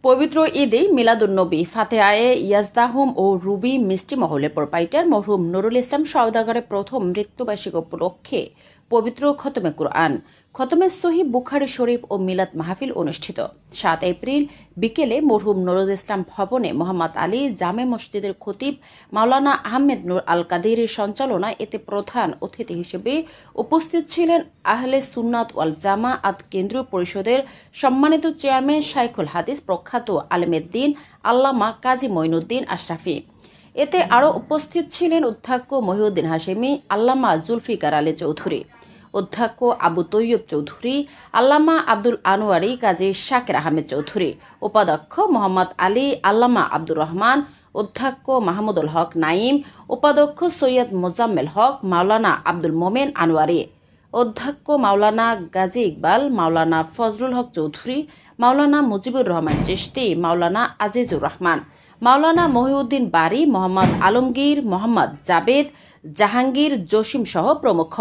পবিত্র ঈদে মিলাদুন্নবী ফাতেহায়ে ইয়াজদাহুম ও রুবি মিষ্টি মহলের প্রোপাইটার মরহুম নুরুল ইসলাম সওদাগরের প্রথম মৃত্যুবার্ষিকী উপলক্ষে পবিত্র খতমে কুরআন, খতমে সহিহ বুখারী শরীফ ও মিলাদ মাহফিল অনুষ্ঠিত। 7 এপ্রিল বিকেলে মরহুম নুরুল ইসলাম ভবনে মোহাম্মদ আলী জামে মসজিদের খতিব মাওলানা আহমেদ নূর আল কাদেরীর সঞ্চালনায় এতে প্রধান অতিথি হিসেবে উপস্থিত ছিলেন আহলে সুন্নাত ওয়াল জামাআত কেন্দ্রীয় পরিষদের সম্মানিত চেয়ারম্যান শাইখুল হাদিস প্রখ্যাত আলেমের দ্বীন আল্লামা কাজী মঈনুদ্দিন আশরাফি। এতে আরও উপস্থিত ছিলেন অধ্যক্ষ মহিউদ্দিন হাশেমি, আল্লামা জুলফিকার আলী চৌধুরী, অধ্যক্ষ আবু তৈয়ব চৌধুরী, আল্লামা আব্দুল আনোয়ারি, কাজী শাকির আহমেদ চৌধুরী, উপাধ্যক্ষ মোহাম্মদ আলী, আল্লামা আব্দুর রহমান, অধ্যক্ষ মাহমুদুল হক নাইম, উপাধ্যক্ষ সৈয়দ মোজাম্মেল হক, মাওলানা আব্দুল মোমেন আনোয়ারি, অধ্যক্ষ মাওলানা গাজী ইকবাল, মাওলানা ফজলুল হক চৌধুরী, মাওলানা মুজিবুর রহমান চিশতি, মাওলানা আজিজুর রহমান, মাওলানা মহিউদ্দিন বারী, মোহাম্মদ আলমগীর, মোহাম্মদ জাবেদ, জাহাঙ্গীর জসিম সহ প্রমুখ।